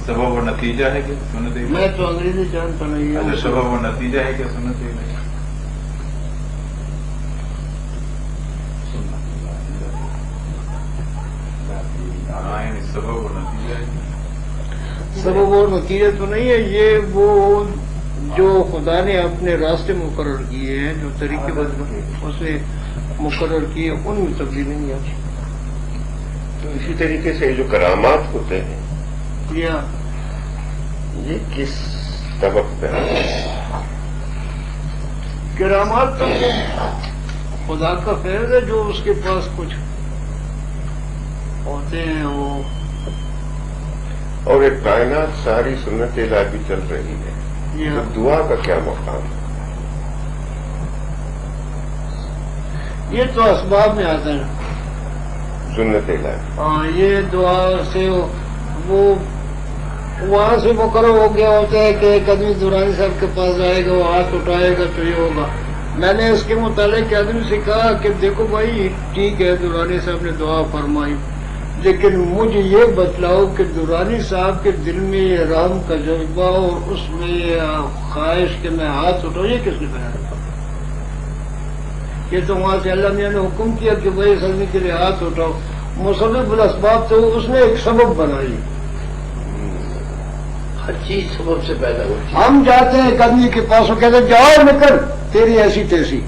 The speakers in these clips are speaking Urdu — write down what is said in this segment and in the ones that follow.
سبب اور نتیجہ ہے کہ سنت الہی؟ میں تو انگریزی جانتا نہیں ہوں. سبب اور نتیجہ ہے کہ سنت الہی؟ سبب اور نتیجہ ہے. سبب اور نتیجہ تو نہیں ہے، یہ وہ جو خدا نے اپنے راستے مقرر کیے ہیں، جو طریقے اس نے مقرر کیے، ان میں تبدیلی نہیں آتی. تو اسی طریقے سے جو کرامات ہوتے ہیں یہ کس سبب پہ کرامات تو خدا کا فیض ہے، جو اس کے پاس کچھ ہوتے ہیں وہ. اور ایک کائنات ساری سنت الہی چل رہی ہے، تو دعا کا کیا مقام ہے؟ یہ تو اسباب میں آتا ہے. سنت الہی ہاں، یہ دعا سے وہ وہاں سے مقرر ہو گیا ہوتا ہے کہ ایک آدمی دورانی صاحب کے پاس جائے گا، وہ ہاتھ اٹھائے گا تو یہ ہوگا. میں نے اس کے متعلق آدمی سے کہا کہ دیکھو بھائی ٹھیک ہے دورانی صاحب نے دعا فرمائی، لیکن مجھے یہ بتلاؤ کہ دورانی صاحب کے دل میں یہ رحم کا جذبہ اور اس میں یہ خواہش کہ میں ہاتھ اٹھاؤں، یہ کس نے بنایا؟ یہ تو وہاں سے اللہ میاں نے حکم کیا کہ بھائی اس آدمی کے لیے ہاتھ اٹھاؤ. مسبب الاسباب تو اس نے ایک سبب بنائی. ہر چیز سبب سے پیدا ہوتی ہے. ہم جاتے ہیں ایک آدمی کے پاس، وہ کہتے ہیں جاؤ نکل تیری ایسی تیسی،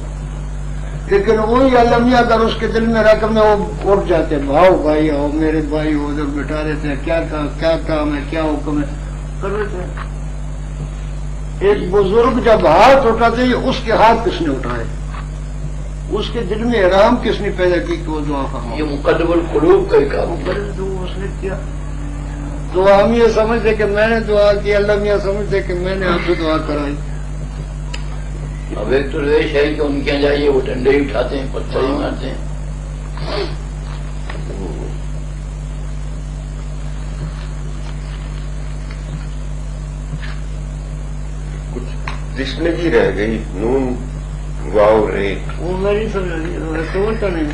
لیکن وہی اللہ میاں اگر اس کے دل میں رقم میں وہ اٹھ جاتے ہیں، بھاؤ بھائی آؤ میرے بھائی، وہ ادھر بٹھا دیتے ہیں، کیا کام ہے، کیا حکم ہے، کر دیتے ہیں. ایک بزرگ جب ہاتھ اٹھاتے ہیں، اس کے ہاتھ کس نے اٹھائے؟ اس کے دل میں احرام کس نے پیدا کی کہ وہ دعا فرمائے؟ یہ مقدم القلوب کا ہی کام ہے. اس نے کیا. تو ہم یہ سمجھتے کہ میں نے دعا کی، اللہ میاں سمجھتے کہ میں نے آپ سے دعا کرائی. اب ایک تو ریش ہے کہ ان کے یہاں جائیے وہ ڈنڈے ہی اٹھاتے ہیں، پتھر ہی مارتے ہیں. کچھ تشنگی رہ گئی، نون واؤ رے. وہ میری سمجھتا نہیں.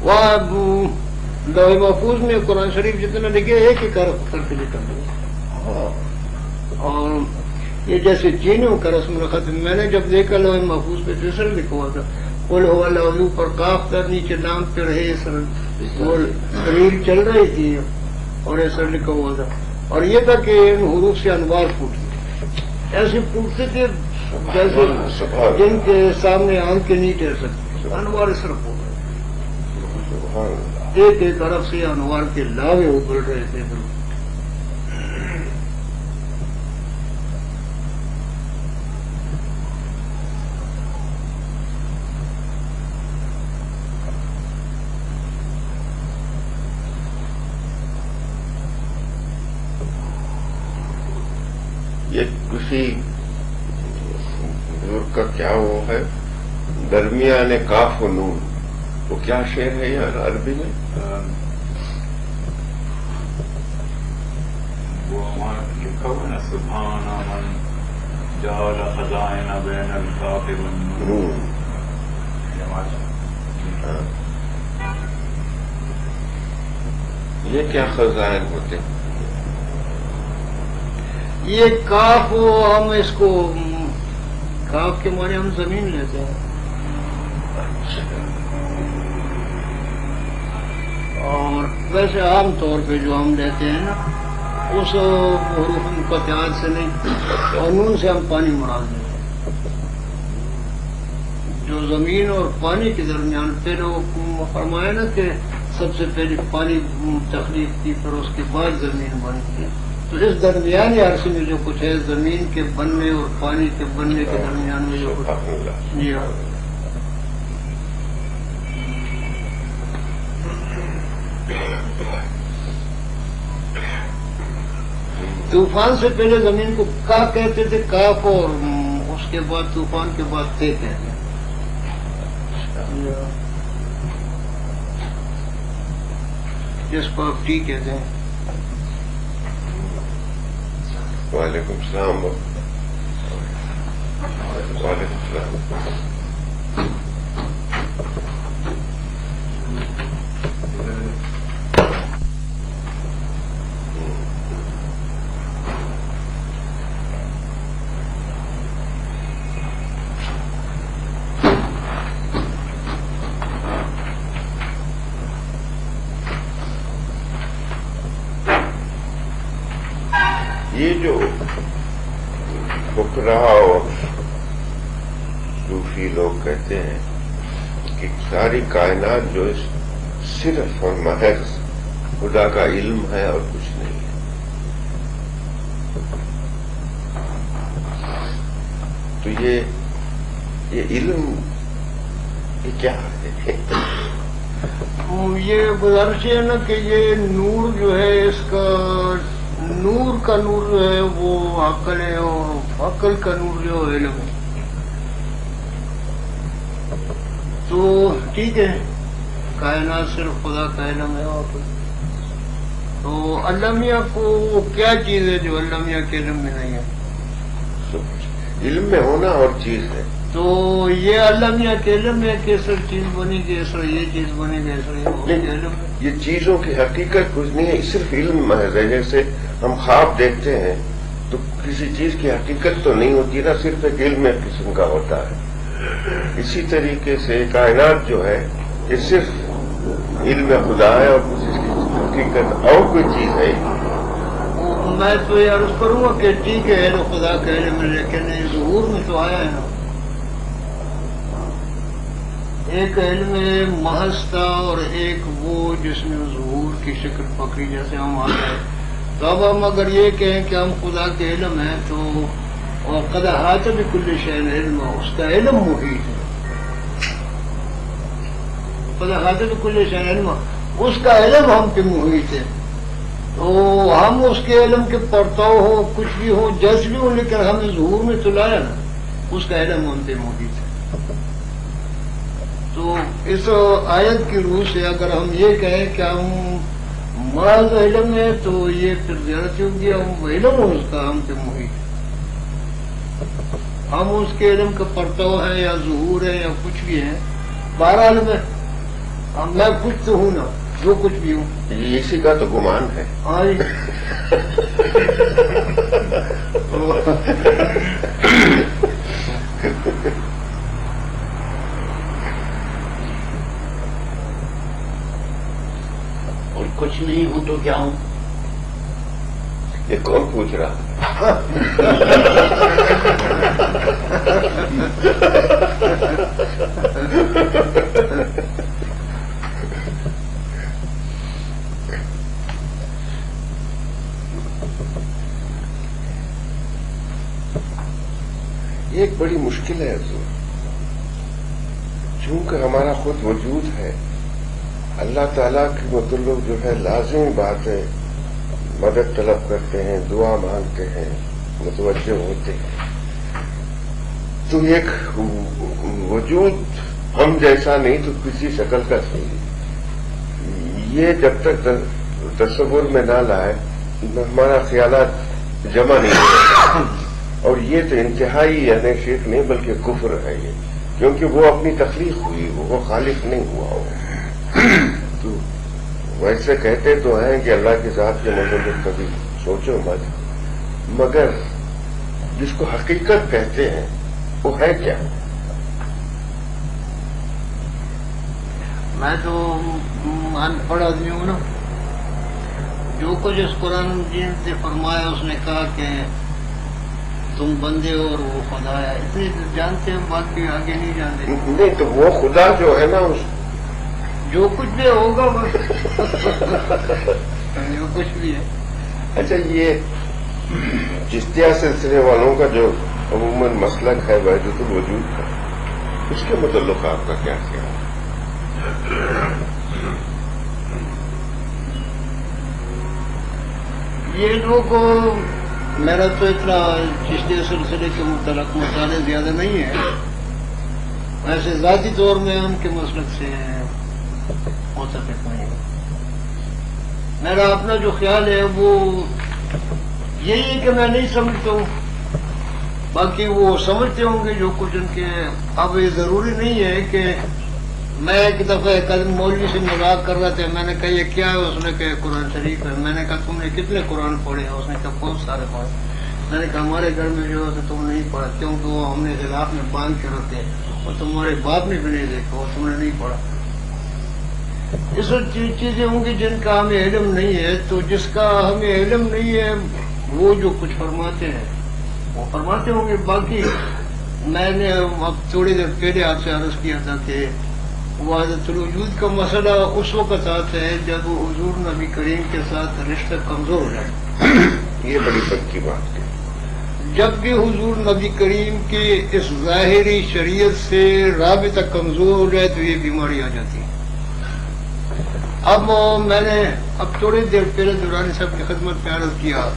وہاں لوح محفوظ میں قرآن شریف جتنا لکھے ایک ہی کر کے لکھا ہے. اور یہ جیسے چینیوں کا رسم الخط میں نے جب دیکھا لوح محفوظ پہ دوسرا لکھا ہوا تھا، قل هو اللہ پر کاف تر نیچے نام پہ رہے ریل چل رہی تھی اور ایسا لکھا ہوا تھا. اور یہ تھا کہ ان حروف سے انوار پھوٹتے، ایسے پھوٹتے تھے جیسے جن کے سامنے آنکھ کے نہیں ٹھہر سکتے. انوار اس طرح پھوٹ رہے، ایک ایک طرف سے انوار کے لاوے ابل رہے تھے. یہ کسی بزرگ کا کیا وہ ہے درمیان کاف و نون، وہ کیا شعر ہے یار عربی میں؟ وہ وہاں لکھا ہوا نا سبحان من جعل خزائن بین الکاف والنون. یہ کیا خزائن ہوتے ہیں؟ یہ کاف ہم اس کو کاف کے معنی ہم زمین لیتے ہیں، اور ویسے عام طور پہ جو ہم لیتے ہیں نا اس حروف مقطعات سے نہیں، اور نون سے ہم پانی مراد لیتے ہیں. جو زمین اور پانی کے درمیان پھر وہ فرمایا نا کہ سب سے پہلے پانی تخلیق کی، پھر اس کے بعد زمین بنتی ہے. تو اس درمیانی عرصے میں جو کچھ ہے زمین کے بننے اور پانی کے بننے کے درمیان میں جو کچھ جی ہاں. طوفان سے پہلے زمین کو کا کہتے تھے، کاف، اور اس کے بعد طوفان کے بعد تے کہتے ہیں. جس کو آپ ٹی کہتے ہیں. وعلیکم السلام. وعلیکم السلام. یہ جو فقراء اور صوفی لوگ کہتے ہیں کہ ساری کائنات جو صرف اور محض خدا کا علم ہے اور کچھ نہیں ہے، تو یہ علم یہ کیا ہے؟ یہ گزارش ہے نا کہ یہ نور جو ہے، اس کا نور کا نور جو ہے وہ عقل ہے، اور عقل کا نور جو ہے علم ہے. تو ٹھیک ہے، کائنات صرف خدا کا علم ہے. اور تو اللہ میاں کو وہ کیا چیز ہے جو اللہ میاں کے علم میں نہیں ہے؟ علم میں ہونا اور چیز ہے. تو یہ اللہ میاں کے علم میں کیسر چیز بنے گی، ایسا یہ چیز بنے گی، ایسا یہ علم ہے. یہ چیزوں کی حقیقت کچھ نہیں ہے، صرف علم محض ہے. جیسے ہم خواب دیکھتے ہیں تو کسی چیز کی حقیقت تو نہیں ہوتی نا، صرف ایک علم ایک قسم کا ہوتا ہے. اسی طریقے سے کائنات جو ہے یہ صرف علم خدا ہے اور کسی کی حقیقت اور کوئی چیز ہے. میں تو یہ عرض کروں گا کہ ٹھیک ہے علم خدا کا علم ہے، لیکن ظہور میں تو آیا ہے نا. ایک علم محض تھا اور ایک وہ جس میں ظہور کی شکل پکڑی، جیسے ہم آ گئے. تو اب ہم اگر یہ کہیں کہ ہم خدا کے علم ہیں تو اور قد احاطہ بکل شیء علم، اس کا علم محیط ہے. قد احاطہ بکل شیء علم، اس کا علم ہم پہ محیط ہے. تو ہم اس کے علم کے پرتاؤ ہو، کچھ بھی ہو، جیسے بھی ہو، لیکن ہمیں ظہور میں تو لایا نا، اس کا علم ہم پہ محیط ہے. تو اس آیت کی روح سے اگر ہم یہ کہیں کہ ہم محض علم ہے تو یہ پھر زیادتی ہوگی. ہم علم اس کا ہم پہ محیط ہے، ہم اس کے علم کا پرتاؤ ہے یا ظہور ہے یا کچھ بھی ہے. بہرحال میں کچھ تو ہوں نا، جو کچھ بھی ہوں. اسی کا تو گمان ہے. ہاں جی. اور کچھ نہیں ہوں تو کیا ہوں؟ یہ کون پوچھ رہا؟ یہ ایک بڑی مشکل ہے حضور، چونکہ ہمارا خود وجود ہے. اللہ تعالیٰ کے متعلق جو ہے لازمی بات ہے، مدد طلب کرتے ہیں، دعا مانگتے ہیں، متوجہ ہوتے ہیں. تو ایک وجود ہم جیسا نہیں تو کسی شکل کا صحیح، یہ جب تک تصور میں نہ لائے ہمارا خیالات جمع نہیں ہوتے. اور یہ تو انتہائی یعنی شرک نہیں بلکہ کفر ہے یہ، کیونکہ وہ اپنی تخلیق ہوئی، وہ خالق نہیں ہوا ہو. تو ویسے کہتے تو ہیں کہ اللہ کی ذات کے متعلق کبھی سوچو مت، مگر جس کو حقیقت کہتے ہیں وہ ہے کیا؟ میں تو ان پڑھ آدمی ہوں نا. جو کچھ اس قرآن مجید سے فرمایا اس نے کہا کہ تم بندے ہو اور وہ خدا ہے. اتنے جانتے ہیں، باقی آگے نہیں جانتے. نہیں تو وہ خدا جو ہے نا جو کچھ بھی ہوگا بس جو کچھ بھی ہے. اچھا، یہ چشتیہ سلسلے والوں کا جو عموماً مسلک ہے وحدت الوجود کا، اس کے متعلق آپ کا کیا خیال ہے؟ یہ لوگ، میرا تو اتنا چشتیہ سلسلے کے متعلق مطالعہ زیادہ نہیں ہے. ویسے ذاتی طور میں ان کے مسلک سے متفق نہیں ہے. میرا اپنا جو خیال ہے وہ یہی ہے کہ میں نہیں سمجھتا ہوں باقی وہ سمجھتے ہوں گے جو کچھ ان کے. اب یہ ضروری نہیں ہے کہ میں ایک دفعہ کل مولوی سے مذاق کر رہا تھا. میں نے کہا یہ کیا ہے؟ اس نے کہا قرآن شریف ہے. میں نے کہا تم نے کتنے قرآن پڑھے ہیں؟ اس نے کہا بہت سارے پڑھے. میں نے کہا ہمارے گھر میں جو ہے تم نہیں پڑھا کیونکہ وہ ہم نے خلاف میں باندھ کے رکھے اور تمہارے باپ نے بھی نہیں دیکھا اور تم نے نہیں پڑھا. اس وقت چیزیں ہوں گی جن کا ہمیں علم نہیں ہے. تو جس کا ہمیں علم نہیں ہے وہ جو کچھ فرماتے ہیں وہ فرماتے ہوں گے. باقی میں نے اب تھوڑی دیر پہلے آپ سے عرض کیا تھا کہ وحدت الوجود کا مسئلہ اس وقت آتا ہے جب حضور نبی کریم کے ساتھ رشتہ کمزور ہو جائے. یہ بڑی پکی بات ہے. جب بھی حضور نبی کریم کی اس ظاہری شریعت سے رابطہ کمزور ہو جائے تو یہ بیماری آ جاتی ہے. اب میں نے تھوڑی دیر پہلے دورانی صاحب کی خدمت میں عرض کیا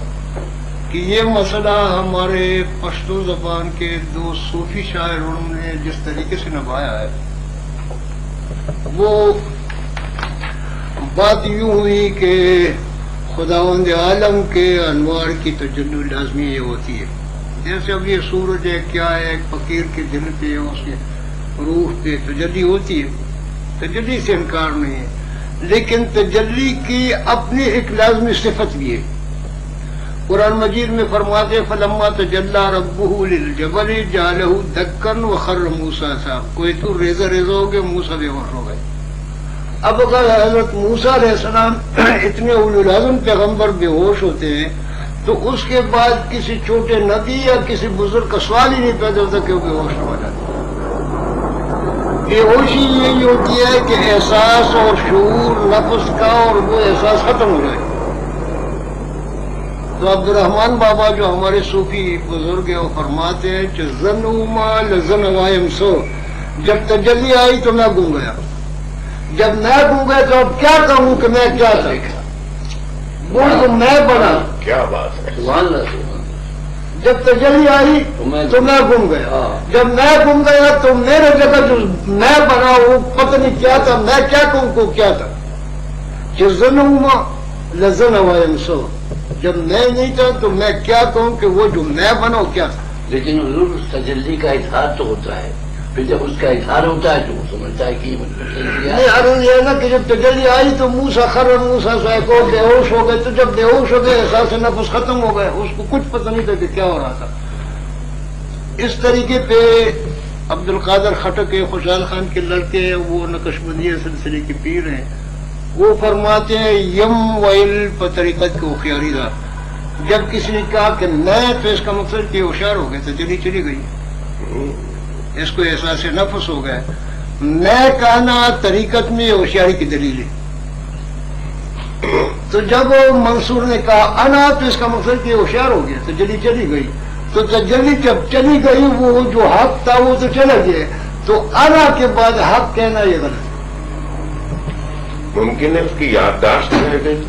کہ یہ مسئلہ ہمارے پشتو زبان کے 2 صوفی شاعروں نے جس طریقے سے نبھایا ہے وہ بات یوں ہوئی کہ خداوند عالم کے انوار کی تجلی لازمی یہ ہوتی ہے. جیسے اب یہ سورج ہے کیا ہے ایک فقیر کے دل پہ اس کے روح پہ تجلی ہوتی ہے. تجلی سے انکار نہیں ہے لیکن تجلی کی اپنی ایک لازمی صفت بھی ہے. قرآن مجید میں فرماتے فلما تجلی ربہ للجبل جعلہ دکن وخر موسیٰ صاحب. کوئی تو ریزہ ہو گئے موسیٰ بے ہوش ہو گئے. اب اگر حضرت موسیٰ علیہ السلام اتنے اولو العزم پیغمبر بے ہوش ہوتے ہیں تو اس کے بعد کسی چھوٹے نبی یا کسی بزرگ کا سوال ہی نہیں پیدا ہوتا کہ وہ بے ہوش ہو جاتا. بے ہوشی یہی ہوتی ہے کہ احساس اور شعور نفس کا اور وہ احساس ختم ہو جائے. تو عبد الرحمان بابا جو ہمارے صوفی بزرگ ہیں وہ فرماتے ہیں کہ زنوما لزن وائم سو. جب تجلی آئی تو میں گم گیا. جب میں گم گیا تو اب کیا کہوں کہ میں کیا تھا وہ تو میں بنا. کیا بات ہے. سبحان اللہ. جب تجلی آئی تو میں گم گیا. جب میں گم گیا تو میرے جگہ جو میں بنا وہ پتہ نہیں کیا تھا. میں کیا کہوں کو کیا تھا کہ زنوما لزن وائم سو. جب میں نہیں تھا تو میں کیا کہوں کہ وہ جو میں بنا وہ کیا تھا. لیکن حضور اس تجلی کا اظہار تو ہوتا ہے. پھر جب اس کا اظہار ہوتا ہے تو وہ سمجھتا ہے کہ یہ نہیں. عرض یہ ہے نا کہ جب تجلی آئی تو موسیٰ خر موسیٰ صاحب بے ہوش ہو گئے. تو جب بے ہوش ہو گئے احساس نفس ختم ہو گئے. اس کو کچھ پتہ نہیں تھا کہ کیا ہو رہا تھا. اس طریقے پہ عبد القادر خٹک خوشحال خان کے لڑکے وہ نقشبندیہ سلسلے کے پیر ہیں وہ فرماتے ہیں یم ویل پر طریقت کے خیاری تھا. جب کسی نے کہا کہ میں تو اس کا مقصد کہ ہوشیار ہو گئے تو چلی گئی. اس کو احساس نفس ہو گیا. میں کہنا طریقت میں ہوشیاری کی دلیل ہے. تو جب منصور نے کہا انا تو اس کا مقصد کہ ہوشیار ہو گیا تو چلی گئی. تو تجلی جب چلی گئی وہ جو حق تھا وہ تو چلا گیا. تو انا کے بعد حق کہنا یہ غلط ہے. ممکن ہے اس کی یادداشت رہ گئی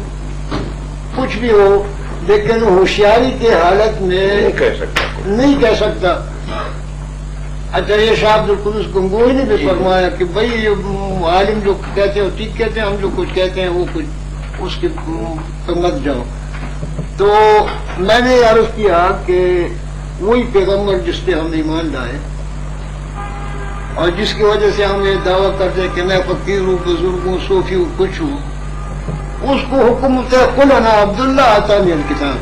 کچھ بھی ہو لیکن ہوشیاری کے حالت میں نہیں کہہ سکتا. اچھا یہ شاہ عبد القدس گنگوئی نے بھی فرمایا کہ بھائی عالم جو کہتے ہیں وہ ٹھیک کہتے ہیں. ہم جو کچھ کہتے ہیں وہ کچھ اس کے مت جاؤ. تو میں نے عرض کیا کہ وہی پیغمبر جس پہ ہم ایمان لائے اور جس کی وجہ سے ہم یہ دعویٰ کرتے ہیں کہ میں فقیر ہوں بزرگ ہوں صوفی ہوں کچھ ہوں اس کو حکم ہوتا ہے قل انا عبداللہ آتانی الکتاب.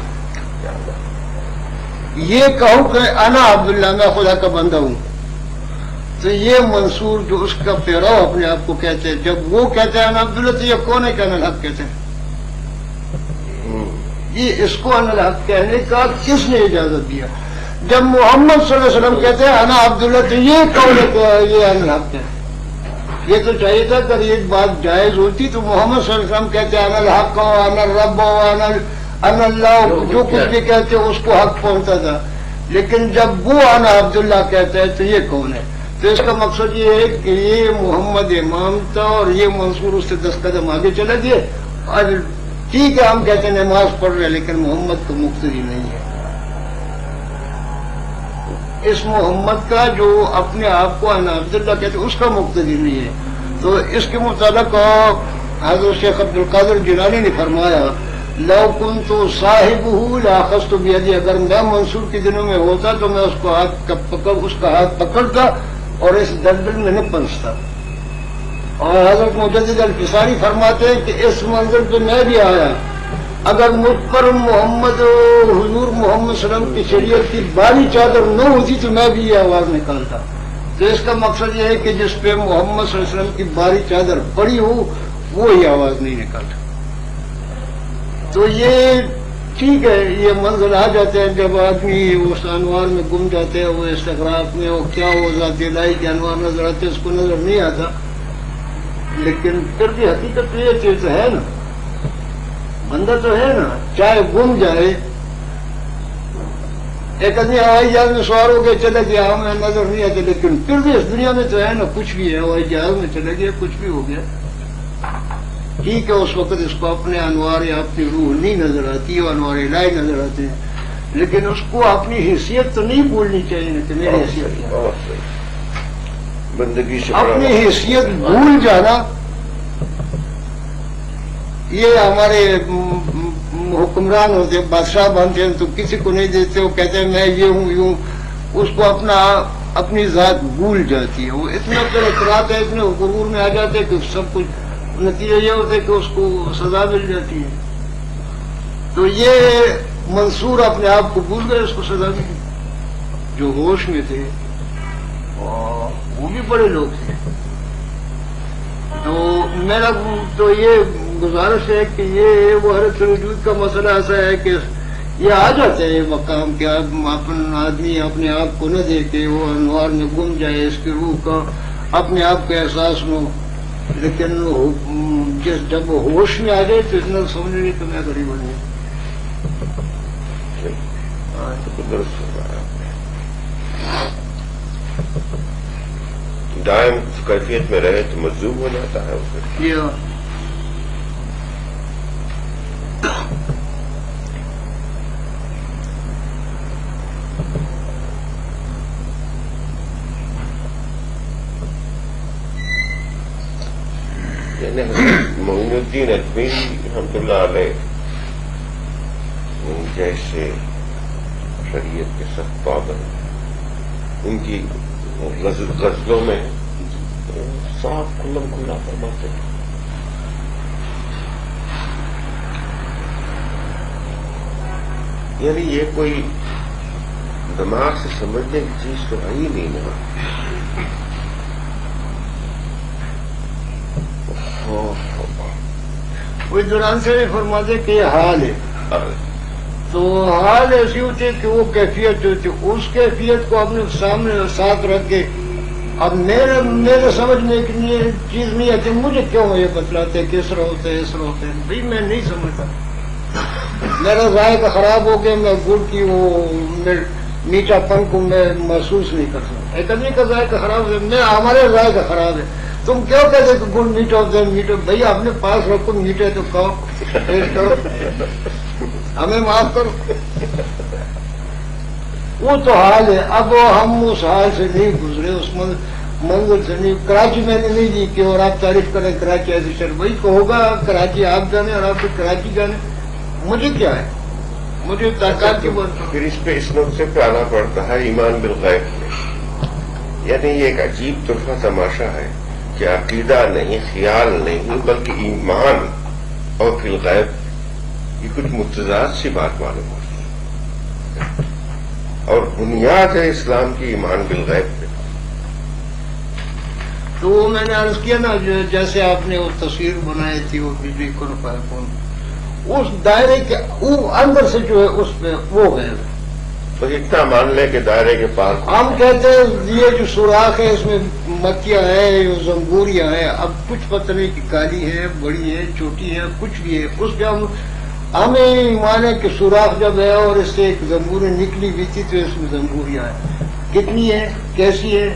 یہ کہوں کہ انا عبداللہ میں خدا کا بندہ ہوں. تو یہ منصور جو اس کا پیراؤ اپنے آپ کو کہتے ہیں جب وہ کہتے ہیں انا عبداللہ تو یہ کون ہے کہ انا الحق کہتے ہیں. یہ اس کو انا الحق کہنے کا کس نے اجازت دیا. جب محمد صلی اللہ علیہ وسلم کہتے ہیں انا عبداللہ تو یہ کون ہے کہ یہ انا الحق ہے. یہ تو چاہیے تھا کہ یہ بات جائز ہوتی تو محمد صلی اللہ علیہ وسلم کہتے ہیں انا الحق انا الرب انا اللہ جو کچھ بھی کہتے اس کو حق پہنچتا تھا. لیکن جب وہ انا عبداللہ کہتا ہے تو یہ کون ہے. تو اس کا مقصد یہ ہے کہ یہ محمد امام تھا اور یہ منصور اس سے 10 قدم آگے چلے گئے. اور ٹھیک ہے ہم کہتے ہیں نماز پڑھ رہے لیکن محمد کو مقتدی نہیں ہے. اس محمد کا جو اپنے آپ کو انا عبداللہ کہتے اس کا مقتدی نہیں ہے. تو اس کے متعلق حضرت شیخ عبد القادر جیلانی نے فرمایا لو کنتو صاحبہ لاخذت بیدی، اگر میں منصور کے دنوں میں ہوتا تو میں اس کا ہاتھ پکڑتا اور اس دلدل میں نہ پھنستا۔ اور حضرت مجدد الفساری فرماتے ہیں کہ اس منزل پہ میں بھی آیا، اگر مجھ پر محمد حضور محمد صلی اللہ علیہ وسلم کی شریعت کی باری چادر نہ ہوتی تو میں بھی یہ آواز نکالتا۔ تو اس کا مقصد یہ ہے کہ جس پہ محمد صلی اللہ علیہ وسلم کی باری چادر پڑی ہو وہی آواز نہیں نکالتا۔ تو یہ ٹھیک ہے، یہ منزل آ جاتے ہیں جب آدمی اس انوار میں گم جاتے ہیں، وہ استغراق میں، وہ کیا وہ ذات الہی کے انوار نظر آتے اس کو نظر نہیں آتا، لیکن پھر بھی حقیقت تو یہ چیز ہے نا، بندہ تو ہے نا، چاہے گم جائے، ایک آدمی ہوائی جہاز میں سوار ہو کے چلے گیا ہمیں نظر نہیں آتے، لیکن پھر بھی اس دنیا میں تو ہے نا، کچھ بھی ہے، ہوائی جہاز میں چلے گیا کچھ بھی ہو گیا، ٹھیک ہے اس وقت اس کو اپنے انوار یا اپنی روح نہیں نظر آتی، وہ انوار الہی نظر آتے ہیں، لیکن اس کو اپنی حیثیت تو نہیں بھولنی چاہیے نا کہ میری حیثیت کیا ہے۔ بندگی سے اپنی حیثیت بھول جانا، یہ ہمارے حکمران ہوتے ہیں، بادشاہ بنتے ہیں تو کسی کو نہیں دیتے، وہ کہتے ہیں میں یہ ہوں یوں، اس کو اپنی ذات بھول جاتی ہے، وہ اتنا اطلاعات ہے، اتنے غرور میں آ جاتے ہیں کہ سب کچھ، نتیجہ یہ ہوتا ہے کہ اس کو سزا مل جاتی ہے۔ تو یہ منصور اپنے آپ کو بھول گئے، اس کو سزا ملی۔ جو ہوش میں تھے وہ بھی بڑے لوگ تھے۔ تو میرا تو یہ گزارش ہے کہ یہ وہ حضرت وجود کا مسئلہ ایسا ہے کہ یہ آ جاتے ہیں مقام کہ اپنا آدمی اپنے آپ کو نہ دیکھے، وہ انوار میں گم جائے، اس کی روح کا اپنے آپ کا احساس نہ ہو، لیکن جب وہ ہوش میں آ جائے تو اتنا سمجھ نہیں کہ میں غریب بن گیا۔ دائم کیفیت میں رہے تو مجذوب ہو جاتا ہے اسے۔ معین الدین اجمیری رحمۃ اللہ علیہ جیسے شریعت کے سخت پابند، ان کی غزلوں میں صاف کھلم کھلا فرماتے ہیں۔ یعنی یہ کوئی دماغ سے سمجھنے کی چیز تو ہے ہی نہیں نا۔ کوئی دوران سے بھی فرماتے کہ یہ حال ہے، تو حال ایسی ہوتی ہے کہ وہ کیفیت ہوتی ہے، اس کیفیت کو اپنے سامنے ساتھ رکھ کے اب میرے سمجھنے کی چیز نہیں آتی، مجھے کیوں یہ بتلاتے کہ اس طرح ہوتے ہیں اس طرح ہوتے ہیں، بھائی میں نہیں سمجھتا، میرا ذائقہ خراب ہو گیا، میں گڑ کی وہ میٹھا پن کو میں محسوس نہیں کر سکتا۔ ایک آدمی کا ذائقہ خراب ہے، ہمارے ذائقہ خراب ہے، تم کیوں کہتے کہ گڑ میٹھا ہوتا ہے، میٹھا بھائی اپنے پاس رکھو، میٹھے تو کھاؤ، ٹیسٹ کرو، ہمیں معاف کرو۔ وہ تو حال ہے، اب ہم اس حال سے نہیں گزرے، اس منزل سے نہیں۔ کراچی میں نے نہیں دی کہ اور آپ تعریف کریں کراچی ایسی شہر، بھائی کو ہوگا کراچی آپ جانے اور آپ کو کراچی جانے، مجھے کیا ہے، مجھے ترکار کی بات۔ پھر اس پہ اس نقطے پہ آنا پڑتا ہے ایمان بالغیب میں، یعنی یہ ایک عجیب طرفہ تماشا ہے کہ عقیدہ نہیں، خیال نہیں، بلکہ ایمان اور فی الغیب، یہ کچھ متضاد سی بات معلوم ہوتی ہے، اور بنیاد ہے اسلام کی ایمان بالغیب پہ۔ تو وہ میں نے عرض کیا نا، جیسے آپ نے وہ تصویر بنائی تھی وہ بجلی کن فیکون، اس دائرے کے اندر سے جو ہے اس پہ وہ غیب ہے، تو اتنا مان لے کہ دائرے کے پاس ہم کہتے ہیں یہ جو سوراخ ہے اس میں مکیاں ہے، یہ زنبوریاں ہیں، اب کچھ پتہ نہیں کہ کالی ہے، بڑی ہے، چھوٹی ہے، کچھ بھی ہے، اس پہ ہمیں ایمان ہے کہ سوراخ جب ہے اور اس سے ایک زنبوری نکلی بھی تھی تو اس میں زنبوریاں ہیں، کتنی ہے، کیسی ہے،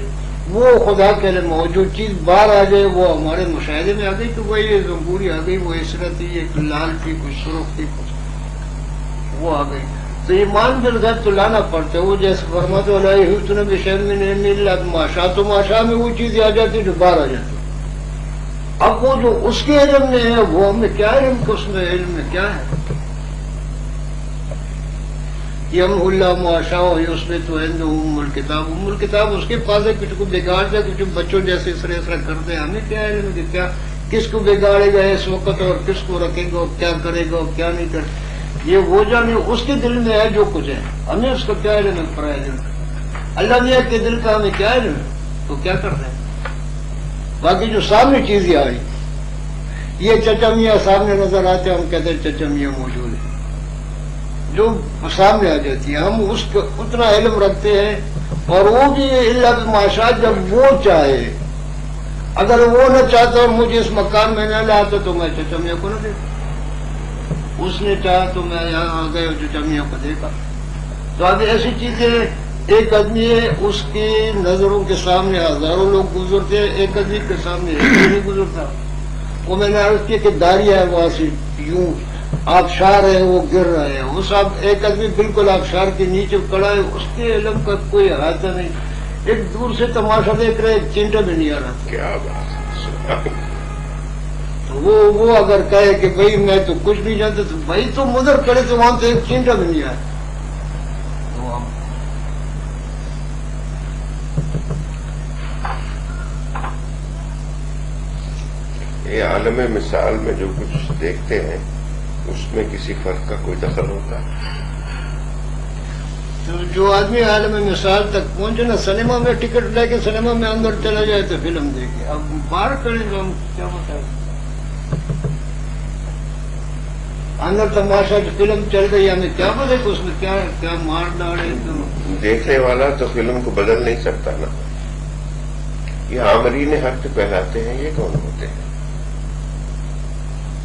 وہ خدا کے لیے موجود چیز باہر آ جائے، وہ ہمارے مشاہدے میں آ گئی کہ وہ یہ زنبوری آ گئی، وہ اس طرح تھی، ایک لال تھی، کچھ سرخ تھی، کچھ وہ آ گئی۔ تو ایمان بالغیب تو لانا پڑتا ہے، وہ جیسے فرماتے والا حسن بشر من علم الا ماشاء، تو ماشاء میں وہ چیزیں آ جاتی جو باہر آ جاتی۔ اب وہ جو اس کے علم میں ہے وہ ہمیں کیا علم کہ اس میں علم میں کیا ہے، یم اللہ معاشا اس میں تو ام الکتاب اس کے پاس ہے، کچھ کو بگاڑ دے، کچھ بچوں جیسے اس طرح کرتے ہیں، ہمیں کیا علم کہ کیا کس کو بگاڑے گا اس وقت اور کس کو رکھے گا اور کیا کرے گا اور کیا نہیں کرے، یہ وہ جانے اس کے دل میں ہے جو کچھ ہے، ہمیں اس کا کیا علم ہے پرایا علم، اللہ میاں کے دل کا ہمیں کیا علم ہے، تو کیا کرتے ہیں۔ باقی جو سامنے چیزیں آئی، یہ چچا میاں سامنے نظر آتے ہیں، ہم کہتے ہیں چچا میاں موجود ہے، جو سامنے آ جاتی ہے، ہم اس کا اتنا علم رکھتے ہیں، اور وہ بھی اللہ بماشاء جب وہ چاہے، اگر وہ نہ چاہتا اور مجھے اس مکان میں نہ لاتا تو میں چچا میاں کو نہ دیتا، اس نے چاہا تو میں یہاں آ گئے اور چچا میاں کو دیکھا۔ تو اب ایسی چیزیں، ایک آدمی ہے اس کی نظروں کے سامنے ہزاروں لوگ گزرتے ہیں، ایک آدمی کے سامنے ایک بھی نہیں گزرتا۔ وہ میں نے عرض کیا کہ داریا ہے وہاں سے یوں آبشار ہے وہ گر رہا ہے، اس ایک آدمی بالکل آبشار کے نیچے کھڑا ہے، اس کے علم کا کوئی احاطہ نہیں، ایک دور سے تماشا دیکھ رہے، ایک چینٹا بھی نہیں آ رہا تھا۔ کیا بات ہے۔ تو وہ اگر کہے کہ بھئی میں تو کچھ نہیں جانتا، تو بھائی تم ادھر کھڑے تو وہاں سے ایک چینٹا بھی نہیں آیا۔ یہ عالم مثال میں جو کچھ دیکھتے ہیں اس میں کسی فرق کا کوئی دخل ہوتا ہے؟ تو جو آدمی عالم مثال تک پہنچے نا، سنیما میں ٹکٹ لے کے سنیما میں اندر چلا جائے تو فلم دیکھے، اب باہر کھڑے تو ہم کیا بتائیں، اندر تماشا کی فلم چل رہی ہے، ہمیں کیا پتہ کہ اس میں کیا مار ڈالے۔ تو دیکھنے والا تو فلم کو بدل نہیں سکتا نا۔ یہ عامرین حق کہلاتے ہیں، یہ کون ہوتے ہیں؟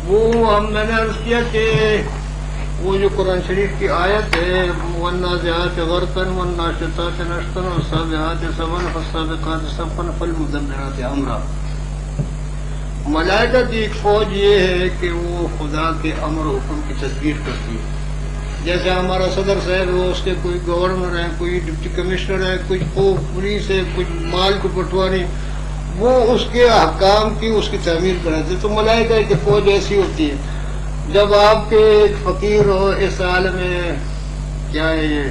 وہ میں نے عرض کیا کہ وہ جو قرآن شریف کی آیت ہے، وَالنَّازِعَاتِ غَرْقًا وَالنَّاشِطَاتِ نَشْطًا وَالسَّابِحَاتِ سَبْحًا فَالسَّابِقَاتِ سَبْقًا فَالْمُدَبِّرَاتِ أَمْرًا۔ ملائکہ کی ایک فوج یہ ہے کہ وہ خدا کے امر و حکم کی تدبیر کرتی ہے، جیسے ہمارا صدر صاحب ہے، اس کے کوئی گورنر ہے، کوئی ڈپٹی کمشنر ہے، کوئی پولیس ہے، کچھ مال کو پٹواری، وہ اس کے احکام کی اس کی تعمیر کراتے، تو ملائکہ کی فوج ایسی ہوتی ہے۔ جب آپ کے فقیر ہو اس عالم میں کیا ہے یہ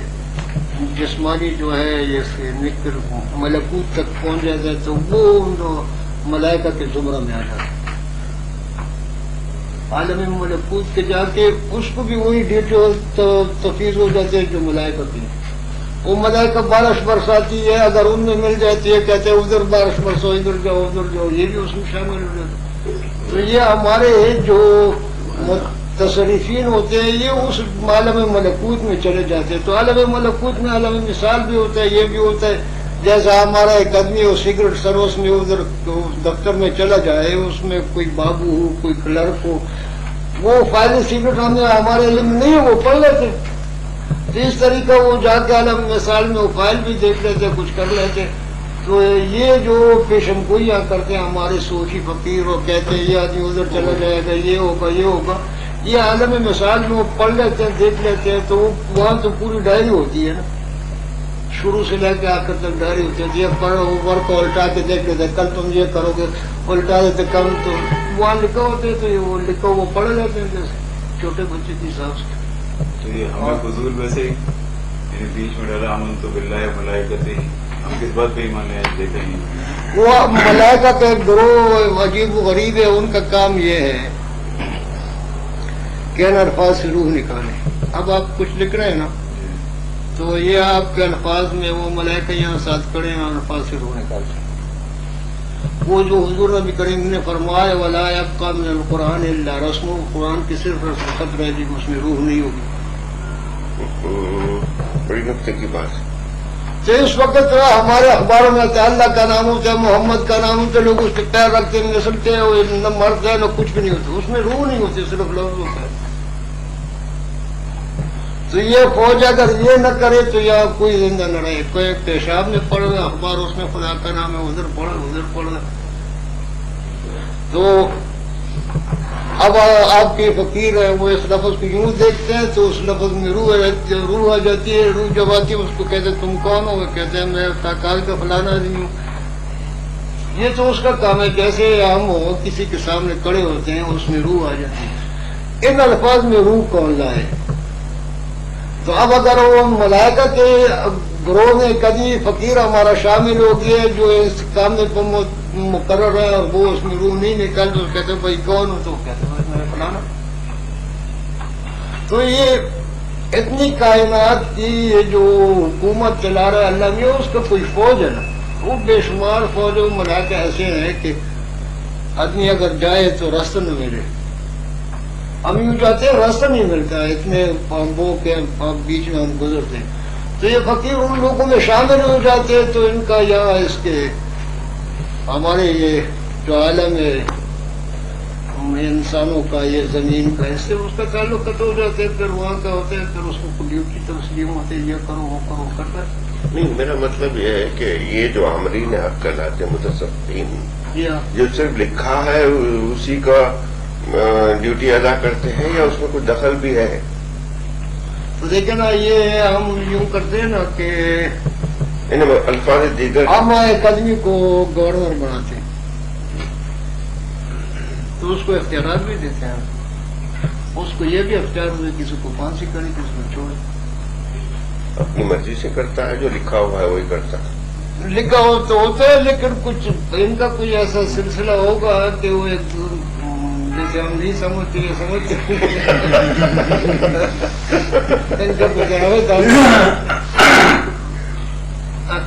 جسمانی جو ہے یہ نکل ملکوت تک پہنچ جاتا ہے، تو وہ ملائکہ کے زمرہ میں آ جاتا ہے، عالم ملکوت کے جا کے اس کو بھی وہی ڈیٹیل تفیض ہو جاتے ہیں جو ملائکہ کی۔ وہ ملائکہ بارش برساتی ہے، اگر ان میں مل جاتی ہے کہتے ہیں ادھر بارش برسو، ادھر جاؤ ادھر جاؤ، یہ بھی اس میں شامل ہو جاتا ہے۔ تو یہ ہمارے جو متصرفین ہوتے ہیں یہ اس عالم ملکوت میں چلے جاتے ہیں۔ تو عالم ملکوت میں عالم مثال بھی ہوتا ہے، یہ بھی ہوتا ہے، جیسا ہمارا ایک آدمی ہو سگریٹ سروس میں ادھر دفتر میں چلا جائے، اس میں کوئی بابو ہو، کوئی کلرک ہو، وہ فائل سگریٹ ہمارے علم نہیں ہے، وہ پڑھ لیتے، تو اس طریقہ وہ جا کے عالم مثال میں وہ فائل بھی دیکھ لیتے، کچھ کر لیتے۔ تو یہ جو پیشن گوئیاں کرتے ہیں ہمارے صوفی فقیر، اور کہتے ہیں یہ آدمی ادھر چلا جائے گا، یہ ہوگا یہ ہوگا، یہ عالم مثال میں وہ پڑھ لیتے ہیں، دیکھ لیتے ہیں، تو وہاں تو پوری ڈائری ہوتی ہے نا، شروع سے لے کے آخر تک ڈائری ہوتی ہے، یہ پڑھو ورک کو الٹا کے دیکھ لیتے، کل تم یہ کرو گے، الٹا دیتے، کل تو وہاں لکھا ہوتے ہیں، تو وہ لکھا وہ پڑھ لیتے ہیں جیسے چھوٹے بچے کے حساب سے۔ تو یہ ہمیں فضول ویسے یعنی بیچ میں ڈالا آمنت باللہ ملائکتہ، ہم کس بات پہ ایمان لے دیتے ہیں؟ وہ ملائکہ کا ایک گروہ عجیب و غریب ہے، ان کا کام یہ ہے کہ ان الفاظ سے روح نکالے۔ اب آپ کچھ لکھ رہے ہیں نا، تو یہ آپ کے الفاظ میں وہ ملائکہ یہاں ساتھ کھڑے ہیں اور الفاظ سے روح نکالتے ہیں۔ وہ جو حضور نبی کریم نے فرمایا وَلَا يَبْقَى مِنَ الْقُرْآنِ إِلَّا رَسْمُ، قرآن کی صرف رسم خط رہ جی، اس میں روح نہیں ہوگی۔ بڑی نقطے کی بات ہے۔ تو اس وقت ہمارے اخباروں میں اللہ کا نام ہوتا ہے، محمد کا نام ہوتا ہے، لوگ اس کے پیر رکھتے ہیں، نسلتے ہیں، نہ مرتے ہیں نہ کچھ بھی نہیں ہوتا، اس میں روح نہیں ہوتی، صرف لفظ ہوتا ہے۔ تو یہ فوج اگر یہ نہ کرے تو یہاں کوئی زندہ نہ رہے، کوئی پیشاب میں پڑھ رہا اخبار، اس میں خدا کا نام ہے، ادھر پڑھ تو اب آپ کے فقیر ہیں، وہ اس لفظ کو یوں دیکھتے ہیں تو اس لفظ میں روح آ جاتی ہے، روح جب آتی ہے اس کو کہتے ہیں تم کون ہو؟ کہتے ہیں میں تاکال کا فلانا آدمی ہوں۔ یہ تو اس کا کام ہے، جیسے ہم ہو کسی کے سامنے کھڑے ہوتے ہیں اس میں روح آ جاتی ہے۔ ان الفاظ میں روح کون لائے؟ تو اب اگر وہ ملائکہ کے گروہ میں کبھی فقیر ہمارا شامل ہو گیا جو اس کام میں مقرر ہے اور وہ اس میں روح نہیں نکل تو کہتے بھائی کون ہو تو کہتے میں فلانا. تو یہ اتنی کائنات کی یہ جو حکومت چلا رہا ہے اللہ میں اس کا کوئی فوج ہے نا, وہ بے شمار فوج و ملائکہ ایسے ہیں کہ آدمی اگر جائے تو راستہ نہ ملے. ہم یوں جاتے ہیں راستہ نہیں ملتا, اتنے بامبوں کے بیچ میں ہم گزرتے ہیں. تو یہ فقیر ان لوگوں میں شامل ہو جاتے ہیں تو ان کا یہاں اس کے ہمارے یہ جو عالم ہے انسانوں کا یہ زمین کا اس سے اس کا تعلق قطع ہو جاتے ہیں. پھر وہاں کا ہوتا ہے پھر اس کو ڈیوٹی تسلیم ہوتے ہیں, یہ کرو وہ کرو کرتا ہے. نہیں, میرا مطلب یہ ہے کہ یہ جو عامرین حق کہلاتے ہیں متصفین, جو صرف لکھا ہے اسی کا ڈیوٹی ادا کرتے ہیں یا اس میں کوئی دخل بھی ہے؟ تو دیکھیں نا یہ ہم یوں کرتے ہیں نا کہ الفاظ دیگر ہم ایک آدمی کو گورنر بناتے ہیں تو اس کو اختیارات بھی دیتے ہیں, اس کو یہ بھی اختیار ہوئے کسی کو پھانسی کرے کسی کو چھوڑے. اپنی مرضی سے کرتا ہے, جو لکھا ہوا ہے وہی کرتا ہے. لکھا ہو تو ہوتا ہے لیکن کچھ ان کا کوئی ایسا سلسلہ ہوگا کہ وہ ایک جیسے ہم نہیں سمجھتے یہ سمجھتے ان کا کچھ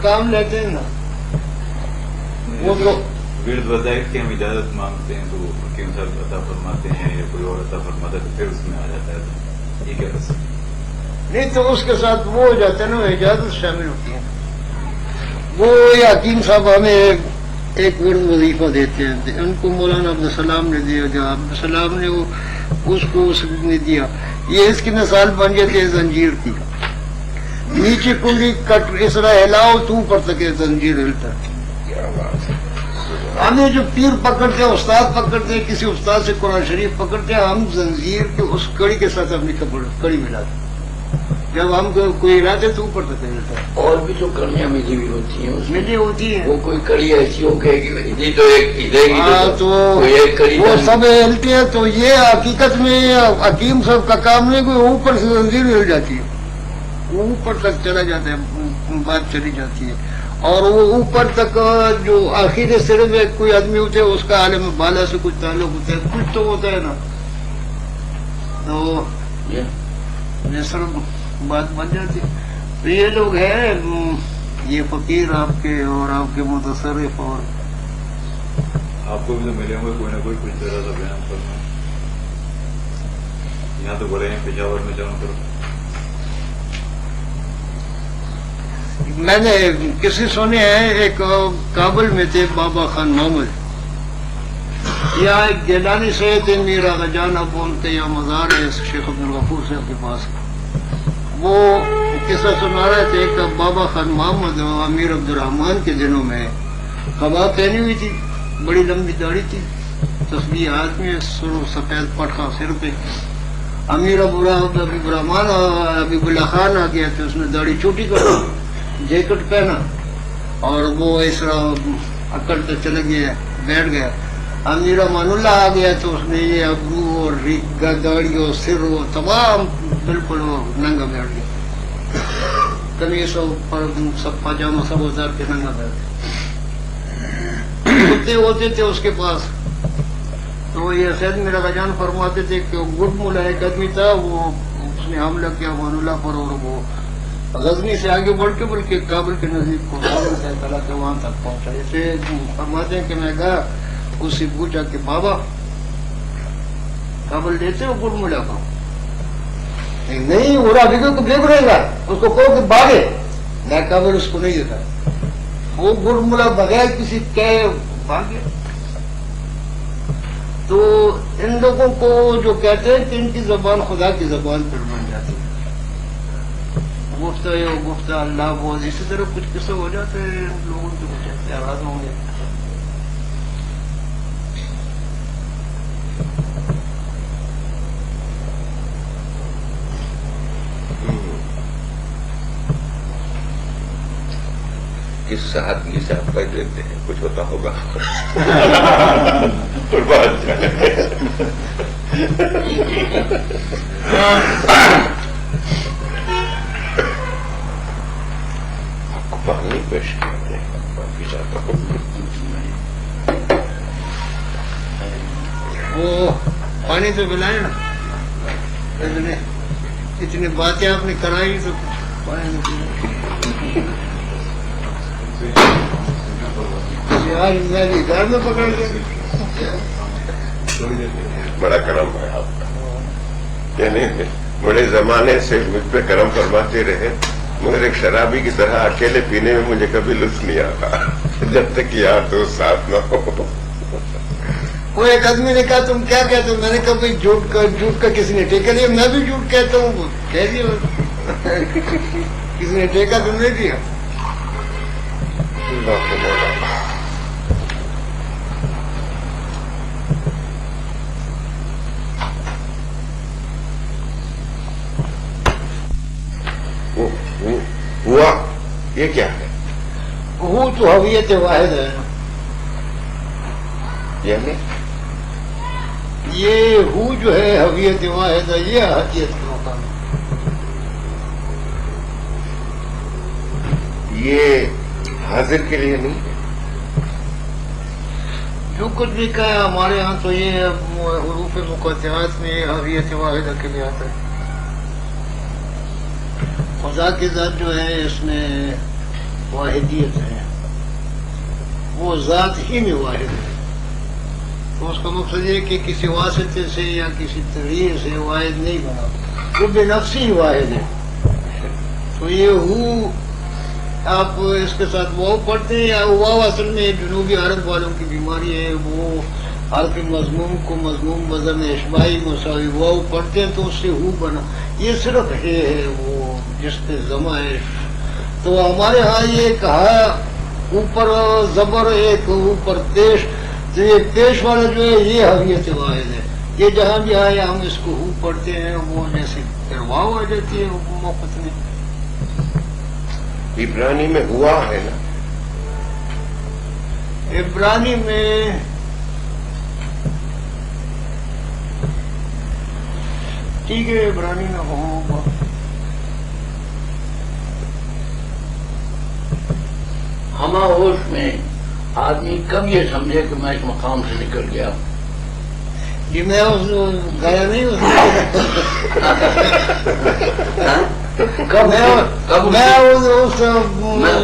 کام لیتے ہیں نا وہ تو ورد وظائف کی ہم اجازت مانگتے ہیں تو وہ حکیم صاحب عطا فرماتے ہیں یا کوئی اور عطا فرماتا ہے تو پھر اس میں آ جاتا ہے. تو یہ کیا رسم نہیں تو اس کے ساتھ وہ ہو جاتا ہے نا, اجازت شامل ہوتی ہے. وہ یہ حکیم صاحب ہمیں ایک ورد وظیفہ دیتے ہیں, ان کو مولانا عبدالسلام نے دیا, جو عبدالسلام نے اس کو اس نے دیا. یہ اس کی مثال بن جاتی ہے زنجیر کی, نیچے کنڈی کٹ اس طرح ہلاؤ تو اوپر تک زنجیر ہلتا ہے. ہمیں جو پیر پکڑتے ہیں, استاد پکڑتے ہیں, کسی استاد سے قرآن شریف پکڑتے ہیں, ہم زنجیر کے اس کڑی کے ساتھ اپنی کڑی ملاتے ہیں. جب ہم کوئی ہلاتے تو اوپر تک ہلتا ہے. اور بھی تو کڑیاں ملی ہوئی ہوتی ہیں اس میں, ملی ہوتی ہیں وہ کوئی کڑی ایسی ہو کہ ادھر تو ایک ادھر تو کوئی ایک کڑی وہ سب ہلتے ہیں. تو یہ حقیقت میں حکیم صاحب کا کام نہیں, کوئی اوپر سے زنجیر ہل جاتی ہے, وہ اوپر تک چلا جاتا ہے, بات چلی جاتی ہے. اور وہ اوپر تک جو آخر سر میں کوئی آدمی ہوتے ہے اس کا عالم بالا سے کچھ تعلق ہوتا ہے, کچھ تو ہوتا ہے نا. تو یہ سر بات بن جاتی. تو یہ لوگ ہیں یہ فقیر آپ کے اور آپ کے متصرف, اور آپ کو بھی تو ملے ہوں گے کوئی نہ کوئی کچھ ذرا سا بیان کرنا. یہاں تو بڑے ہیں پشاور میں جاؤں کرو. میں نے کسی سنے ہیں ایک کابل میں تھے بابا خان محمد, یا ایک گیلانی سے تھے میر آغا جان, اب ان کے یہاں مزار ہے شیخ عبدالغفور صاحب کے پاس. وہ قصہ سنا رہے تھے کہ بابا خان محمد امیر عبدالرحمان کے دنوں میں قبا پہنی ہوئی تھی, بڑی لمبی داڑھی تھی, تسبیح ہاتھ میں, سفید پٹخا سر پہ. امیر عبدالرحمان حبیب اللہ خان آ گیا تو اس نے داڑھی چھوٹی کر جیکٹ پہنا اور وہ اس طرح اکڑ کے چلے گیا, بیٹھ گیا. امیر امان اللہ آ گیا تو اس نے یہ ابرو اور داڑھی اور سر وہ تمام بالکل وہ ننگا بیٹھ گیا, قمیص اور سب پاجامہ سب اتار کے ننگا بیٹھ گیا. کتے ہوتے تھے اس کے پاس. تو یہ سید میرا رجان فرماتے تھے کہ گڈ ملا ایک آدمی تھا, وہ اس نے حملہ کیا امان اللہ پر, اور وہ غزنی سے آگے بڑھ کے بلکہ کابل کے نزدیک کو وہاں تک پہنچا. اسے فرماتے ہیں کہ میں گیا, اس سے پوچھا کہ بابا کابل دیتے ہو گڈ ملا کو؟ نہیں, وہ رابطے کو دیکھ رہے گا, اس کو کہو کہ بھاگے. میں کابل اس کو نہیں دیتا. وہ گڈ ملا بغیر کسی کہے بھاگے. تو ان لوگوں کو جو کہتے ہیں کہ ان کی زبان خدا کی زبان پر بن جاتی ہے, گفتہ گفتہ اللہ بول, اسی طرح کچھ قصے ہو جاتے ہیں لوگوں کے کچھ اختیارات ہوں گے. کس آدمی سے آپ کہہ دیتے ہیں کچھ ہوتا ہوگا. پیش کیا معافی چاہتا ہوں. وہ پانی تو پلائے نا. اتنی باتیں آپ نے کرائی تو پانی یار میں بھی گھر میں پکڑ کے بڑا کرم ہے آپ کا. یعنی بڑے زمانے سے مجھ پہ کرم فرماتے رہے, مگر ایک شرابی کی طرح اکیلے پینے میں مجھے کبھی لطف نہیں آتا جب تک یار تو ساتھ نہ ہو. وہ ایک آدمی نے کہا تم کیا کہتے ہو؟ میں نے کہا بھائی جھوٹ کا کسی نے ٹھیکہ لیا. میں بھی جھوٹ کہتا ہوں. کہہ دیا کسی نے ٹھیکہ تم نے دیا. اللہ کو مولا. ہوا یہ کیا ہے؟ وہ تو ہویت واحد ہے. یعنی یہ ہو جو ہے ہویت واحد ہے, یہ احدیت کا مقام ہے. یہ حاضر کے لیے نہیں ہے. جو کچھ بھی کہا ہمارے ہاں تو یہ حروف مقطعات میں ہویت واحدہ کے لیے آتا ہے. خدا کی ذات جو ہے اس میں واحدیت ہے, وہ ذات ہی میں واحد ہے. تو اس کا مقصد یہ کہ کسی واسطے سے یا کسی تغیر سے واحد نہیں بنا, وہ بے نفسی ہی واحد ہے. تو یہ ہو آپ اس کے ساتھ واو پڑھتے ہیں, یا واو اصل میں جنوبی عرب والوں کی بیماری ہے. وہ حرف مضموم کو مضموم وزن اشباعی مساوی واو پڑھتے ہیں تو اس سے ہو بنا. یہ صرف ہے وہ جس پہ زمہ ہے. تو ہمارے ہاں یہ کہا اوپر زبر ایک اوپر پیش, تو یہ پیش والا جو ہے یہ ہویت واحد ہے. یہ جہاں بھی آئے ہم اس کو ہو پڑھتے ہیں, وہ جیسے پھر واو آ جاتی ہے وہ موقع میں. عبرانی میں ہوا ہے نا, عبرانی میں ٹھیک ہے, عبرانی میں ہوگا. ہما ہوش میں آدمی کب یہ سمجھے کہ میں اس مقام سے نکل گیا. جی میں گیا نہیں اس میں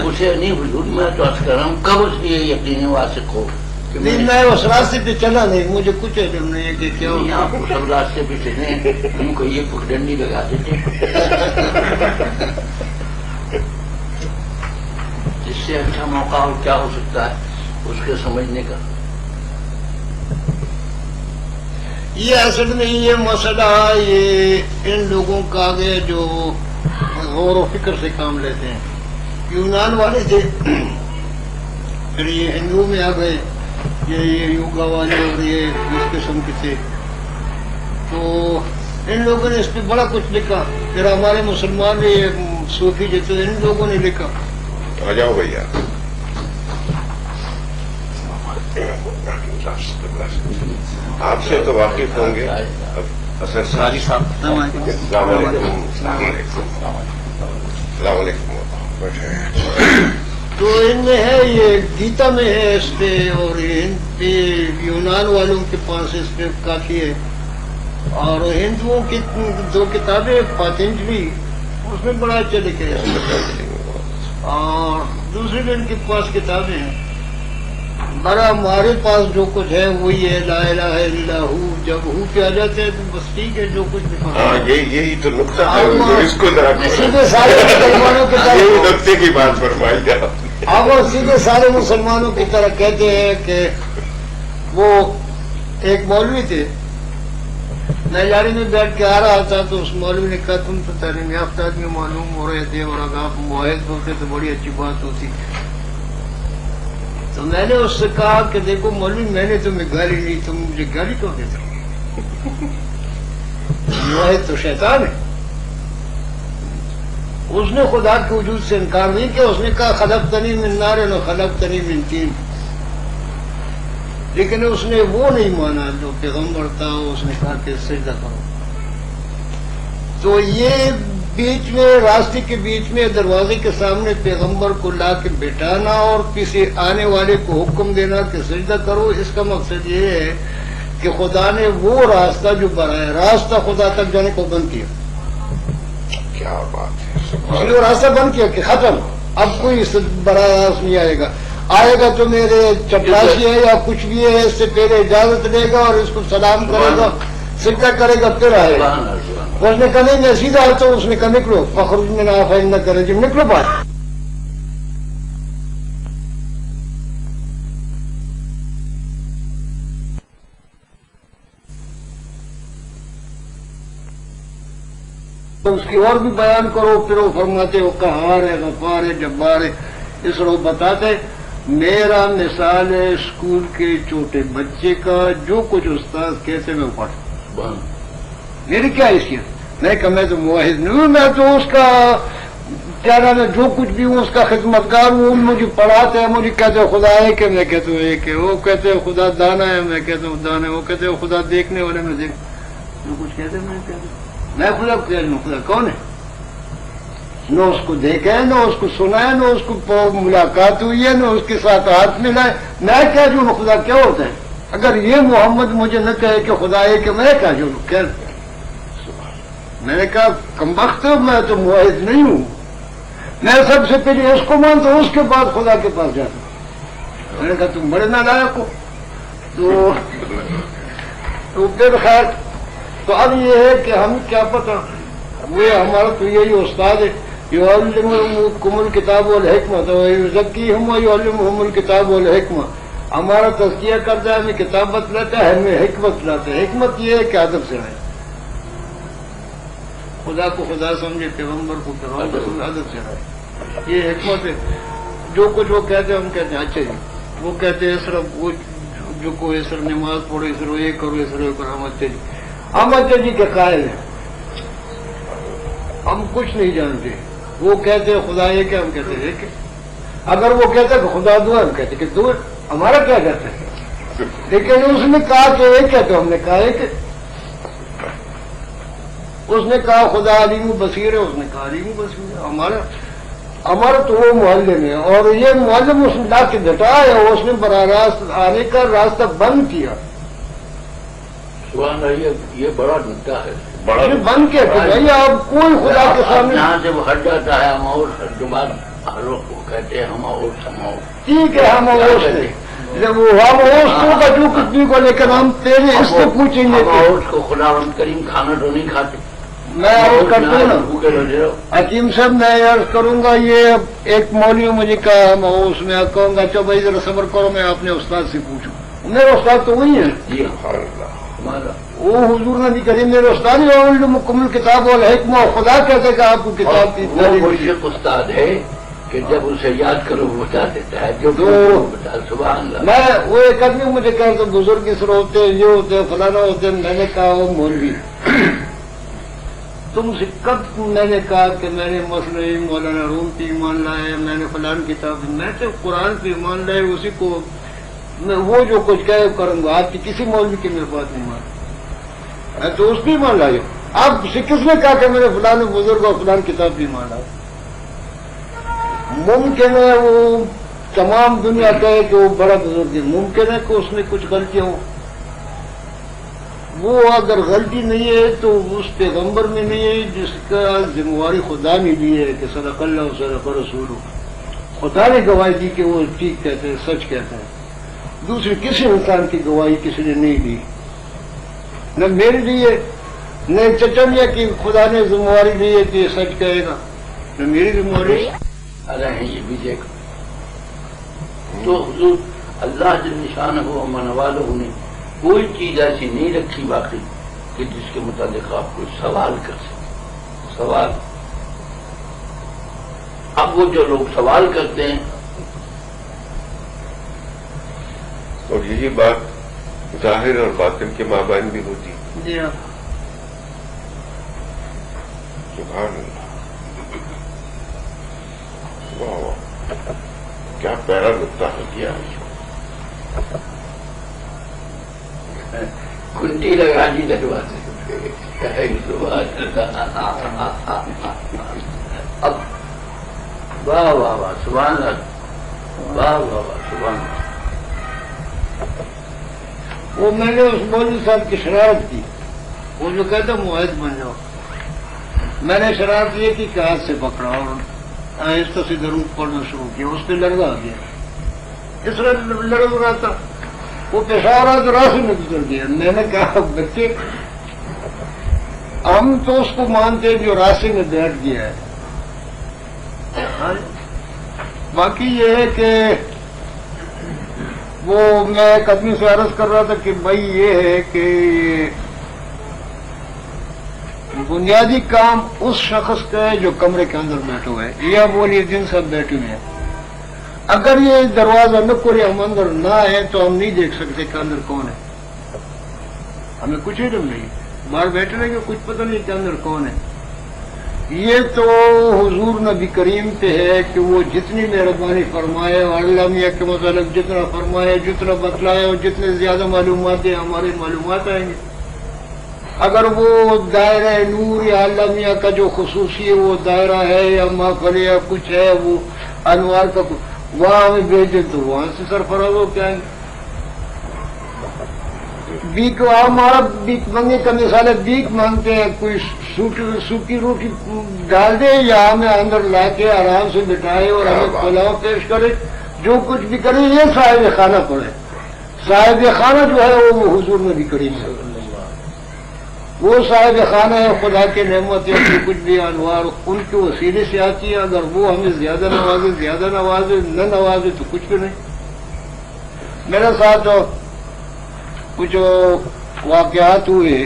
اسے نہیں حضور, میں تو عرض کر رہا ہوں کب اس لیے یقین واثق ہو کہ میں اس راستے پہ چلا نہیں. مجھے کچھ علم نہیں ہے کہ کیا نہیں, آپ کو سب راستے پہ چلے, ان کو یہ پگڈنڈی لگا دیتے. اس سے اچھا موقع اور کیا ہو سکتا ہے اس کے سمجھنے کا. یہ اصل میں یہ مسئلہ یہ ان لوگوں کا آگے جو غور و فکر سے کام لیتے ہیں. یونان والے تھے, پھر یہ ہندو میں آ گئے, یہ یوگا والے اور یہ اس قسم کے تھے. تو ان لوگوں نے اس پہ بڑا کچھ لکھا. پھر ہمارے مسلمان یہ صوفی جو تھے ان لوگوں نے لکھا. آ جاؤ بھیا. آپ سے تو واقف ہوں گے اصل ساری صاحب. السلام علیکم. السلام علیکم. تو ان میں ہے یہ گیتا میں ہے اس پہ, اور ان پہ یونان والوں کے پاس اس پہ کافی ہے. اور ہندوؤں کی دو کتابیں پاتنجلی اس میں بڑا اچھا لکھے ہیں, اور دوسرے بھی ان کے پاس کتابیں ہیں. بڑا ہمارے پاس جو کچھ ہے وہی ہے لا الہ الا ہو. جب ہو پہ آ جاتے ہیں تو بس ٹھیک ہے, جو کچھ بھی ہاں یہی تو نقطہ ہے, اس کو ذرا سیدھے سارے مسلمانوں کی یہی طرح نقطے کی بات فرمائی آپ. آپ اور سیدھے سارے مسلمانوں کی طرح کہتے ہیں کہ وہ ایک مولوی تھے. میں یاری میں بیٹھ کے آ رہا تھا تو اس مولوی نے کہا تم تو تعلیم یافتہ آدمی معلوم ہو رہے تھے, اور اگر آپ معاہد ہوتے تو بڑی اچھی بات ہوتی. تو میں نے اس سے کہا کہ دیکھو مولوی, میں نے تمہیں گالی لی, تم مجھے گالی کیوں دیتے ہو؟ معاہد تو شیطان ہے. اس نے خدا کے وجود سے انکار نہیں کیا. اس نے کہا خلقتنی من نار و خلقتنی من طین, لیکن اس نے وہ نہیں مانا جو پیغمبر تھا. اس نے کہا کہ سجدہ کرو. تو یہ بیچ میں راستے کے بیچ میں دروازے کے سامنے پیغمبر کو لا کے بٹھانا اور کسی آنے والے کو حکم دینا کہ سجدہ کرو، اس کا مقصد یہ ہے کہ خدا نے وہ راستہ جو براہ راستہ خدا تک جانے کو بند کیا، کیا بات ہے، اس سبحان نے وہ راستہ بند کیا کہ ختم، اب کوئی براہ راست نہیں آئے گا تو میرے چپراسی ہے یا کچھ بھی ہے، اس سے پہلے اجازت لے گا اور اس کو سلام کرے گا، سجدہ کرے گا، پھر آئے گا۔ اس نے کہا نہیں میں سیدھا آتا ہوں، اس نے کہا نکلو، فخرج منہا فإنک رجیم، نکلو باہر۔ تو اس کی اور بھی بیان کرو، پھر وہ فرماتے وہ قہار ہے، غفار ہے، جبار ہے، اس طرح وہ بتاتے میرا مثال ہے اسکول کے چھوٹے بچے کا، جو کچھ استاد کہتے میں پڑھتا، میری کیا حیثیت، میں کہ میں تو موحد نہیں ہوں، میں تو اس کا کیا نام ہے، جو کچھ بھی ہوں اس کا خدمتگار ہوں، مجھے پڑھاتے ہیں، مجھے کہتے ہیں خدا ایک ہے، میں کہتا ہوں ایک ہے، وہ کہتے ہیں خدا دانا ہے، میں کہتا ہوں دانا ہے، وہ کہتے ہیں خدا دیکھنے والے، میں دیکھ جو کچھ کہتے ہیں میں کہتا ہوں میں خدا کہہ رہا ہوں، خدا کون ہے؟ نہ اس کو دیکھا ہے، نہ اس کو سنا ہے، نہ اس کو ملاقات ہوئی ہے، نہ اس کے ساتھ ہاتھ ملا ہے، میں کیا جو خدا کیا ہوتا ہے؟ اگر یہ محمد مجھے نہ کہے کہ خدا ہے کہ میں کیا جو میں نے کہا کمبخت میں تو موحد نہیں ہوں، میں سب سے پہلے اس کو مانتا ہوں، اس کے بعد خدا کے پاس جاتا ہوں۔ میں نے کہا تم بڑے نالائق ہو، تو پھر خیر تو اب یہ ہے کہ ہم کیا پتہ، وہ ہمارا تو یہی استاد ہے، یعلمکم الکتاب والحکمۃ ویزکیہم ویعلمہم الکتاب والحکمہ، ہمارا تزکیہ کرتا ہے، ہمیں کتاب بتلاتا ہے، ہمیں حکمت لاتا ہے۔ حکمت یہ ہے کہ ادب سے رہے، خدا کو خدا سمجھے، پیغمبر کو پیغمبر، ادب سے رہے، یہ حکمت ہے۔ جو کچھ وہ کہتے ہیں ہم کہتے ہیں اچھا جی، وہ کہتے ہیں صرف وہ جو کوئی اس طرح نماز پڑھو، اس طرح یہ کرو، اس طرح یہ کرو، ہم اچھا جی، ہم اچھا جی کے قائل ہیں، ہم کچھ نہیں جانتے۔ وہ کہتے ہیں خدا ایک ہے، ہم کہتے ہیں ایک ہے۔ اگر وہ کہتے ہیں کہ خدا دو ہے، ہم کہتے ہیں کہ دو ہے، ہمارا کیا کہتے ہیں؟ لیکن اس نے کہا کہ ایک ہے تو ہم نے کہا ایک ہے۔ اس نے کہا خدا علیم بصیر ہے، اس نے کہا علیم بصیر ہے۔ ہمارا تو وہ معلم ہے، اور یہ معلم اس نے لا کے بٹھایا ہے، اس نے براہ راست آنے کا راستہ بند کیا، سبحان اللہ، یہ بڑا نکتا ہے، بڑا بند کیا کہ بھائی آپ کوئی خدا کے سامنے یہاں سے وہ ہٹ جاتا ہے، ہم اور دوبارہ ہر وقت وہ کہتے ہیں ہم اور سماؤ، ٹھیک ہے ہم اوس نے جب ہم اوس کو کا جو کچھ بھی کو، لیکن ہم تیرے اس سے پوچھیں گے ہم کہ اور کو خدا کریم کھانا تو نہیں کھاتے، میں عرض کرتا ہوں نا بھوکے رہتے رہو۔ حکیم صاحب، میں عرض کروں گا، یہ ایک مولوی مجھے کہا ہم اوس میں کہوں گا اچھا بھائی ذرا صبر کرو، میں اپنے استاد سے پوچھوں، میرا استاد تو وہی ہے، جی سبحان اللہ، ہمارا وہ حضور نبی کریم میرے استاد مکمل کتاب والحکمہ، اور خدا کہتے کہ آپ کو کتاب کی وہ مشرق استاد ہے کہ جب اسے یاد کرو وہ بتا دیتا ہے، جو بتا، سبحان اللہ۔ میں وہ ایک آدمی مجھے کہا کہ بزرگ اس طرح ہوتے ہیں، یہ ہوتے ہیں، فلانا ہوتے ہیں، میں نے کہا وہ مولوی تم سے کب میں نے کہا کہ میں نے مثلا مولانا روم پہ ایمان لایا ہے، میں نے فلان کتاب، میں تو قرآن پہ ایمان لائے، اسی کو میں وہ جو کچھ کہے کروں گا، آپ کی کسی مولوی کی میرے بات نہیں مان، میں تو اس پہ ایمان لائی ہوں۔ آپ سے کس نے کہا کہ میں نے فلان بزرگ اور فلان کتاب پہ ایمان لایا؟ ممکن ہے وہ تمام دنیا کہے کہ وہ بڑا بزرگ ہے، ممکن ہے کہ اس میں کچھ غلطیاں ہوں، وہ اگر غلطی نہیں ہے تو اس پیغمبر میں نہیں ہے جس کا ذمہ داری خدا نے دی ہے کہ صدق اللہ و صدق رسولہ، خدا نے گواہی دی کہ وہ ٹھیک کہتے ہیں، سچ کہتے ہیں، دوسری کسی انسان کی گواہی کسی نے نہیں دی، نہ میرے لیے، نہ چچا میاں کی خدا نے ذمہ داری دی ہے کہ یہ سچ کہے گا، نہ میری ذمہ داری۔ ارے ہیں یہ بھی دیکھو تو حضور اللہ جل نشان ہو امن والوں نے کوئی چیز ایسی نہیں رکھی باقی کہ جس کے متعلق آپ کو سوال کر سکیں، سوال۔ اب وہ جو لوگ سوال کرتے ہیں، اور یہی بات ظاہر اور باطن کے مابین بھی ہوتی ہے۔ جی ہاں، سبحان اللہ، واہ واہ، کیا پیارا نقطہ ہے کیا کنٹی لگا دی دروازے اب واہ واہ واہ سبحان اللہ، واہ واہ واہ سبحان اللہ۔ وہ میں نے اس مولوی صاحب کی شرارت کی، وہ جو کہتا معاہد بن جاؤ، میں نے شرارت یہ کی کہ ہاتھ سے پکڑا اور آہستہ سے درود پڑھنا شروع کیا، اس پہ لڑکا آ گیا، اس طرح لڑک رہا تھا، وہ پیشہ رہا تو راستے میں گزر گیا۔ میں نے کہا بچے ہم تو اس کو مانتے ہیں جو راستے میں بیٹھ گیا ہے، باقی یہ ہے کہ وہ میں ایک آدمی سے عرض کر رہا تھا کہ بھائی یہ ہے کہ بنیادی کام اس شخص کا ہے جو کمرے کے اندر بیٹھے ہوئے ہیں، یا ولی الدین صاحب بیٹھے ہوئے ہیں، اگر یہ دروازہ نہ کھولے ہم اندر نہ آئے تو ہم نہیں دیکھ سکتے کہ اندر کون ہے، ہمیں کچھ علم نہیں، باہر بیٹھے رہے کہ کچھ پتہ نہیں کہ اندر کون ہے۔ یہ تو حضور نبی کریم پہ ہے کہ وہ جتنی مہربانی فرمائے اور اللہ میاں کے متعلق جتنا فرمائے، جتنا بتلائے اور جتنے زیادہ معلومات ہیں ہماری معلومات آئیں گے۔ اگر وہ دائرہ نور یا اللہ میاں کا جو خصوصی ہے وہ دائرہ ہے یا محفل یا کچھ ہے وہ انوار کا وہاں ہمیں بھیج دیں تو وہاں سے سرفراز ہو کے آئیں گے۔ بیک ہمارا بیک مانگنے کا مثال ہے، بیک مانگتے ہیں کوئی سوکھی روٹی ڈال دے یا ہمیں اندر لا کے آرام سے بٹھائے اور ہمیں پلاؤ پیش کرے، جو کچھ بھی کرے یہ صاحب خانہ پڑے۔ صاحب خانہ جو ہے وہ حضور نبی کریم ہے، وہ صاحب خانہ ہے، خدا کے نعمتیں کچھ بھی انوار ان کے وسیلے سے آتی ہے، اگر وہ ہمیں زیادہ نوازے نہ نوازے تو کچھ بھی نہیں۔ میرے ساتھ کچھ واقعات ہوئے،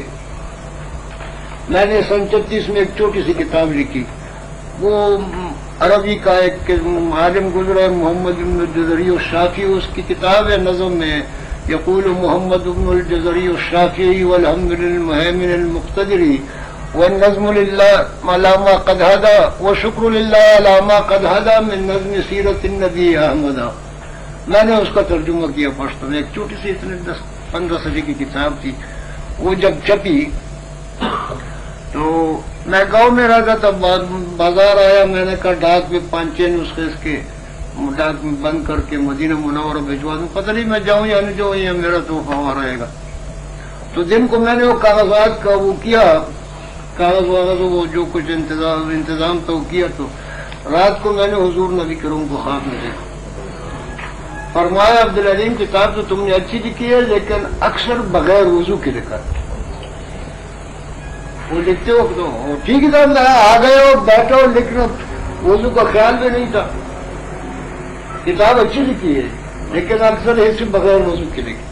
میں نے سن 36 میں ایک چھوٹی سی کتاب لکھی، وہ عربی کا ایک عالم گزرا محمد بن الجزری الشافعی، اس کی کتاب ہے نظم میں یقول محمد بن الجزری الشافعی والحمد للمہیمن المقتدری والنظم للہ علی ما قد ہدی وشکر للہ علی ما قد ہدی من نظم سیرت النبی احمد۔ میں نے اس کا ترجمہ کیا پشتو میں، ایک چھوٹی سی اتنے 10-15 صفحے کی کتاب تھی، وہ جب چھپی تو میں گاؤں میں رہتا تھا، بازار آیا، میں نے کہا ڈاک میں 5-6 نسخے اس کے ڈاک میں بند کر کے مدینہ منورہ بھجوا دوں، پتہ نہیں میں جاؤں یا نہیں جاؤں، یا میرا تحفہ وہاں رہے گا۔ تو دن کو میں نے وہ کاغذات کا وہ کیا، کاغذ واغذ وہ جو کچھ انتظام تھا وہ کیا، تو رات کو میں نے حضور نبی کریم کو خواب میں دیکھا، فرمایا عبدالعلیم کتاب تو تم نے اچھی لکھی ہے لیکن اکثر بغیر وضو کے لکھا، وہ لکھتے ہو تو ٹھیک ہے، آ گئے ہو بیٹھو لکھنا، وضو کا خیال بھی نہیں تھا، کتاب اچھی لکھی ہے لیکن اکثر ایسے بغیر وضو کے لکھے،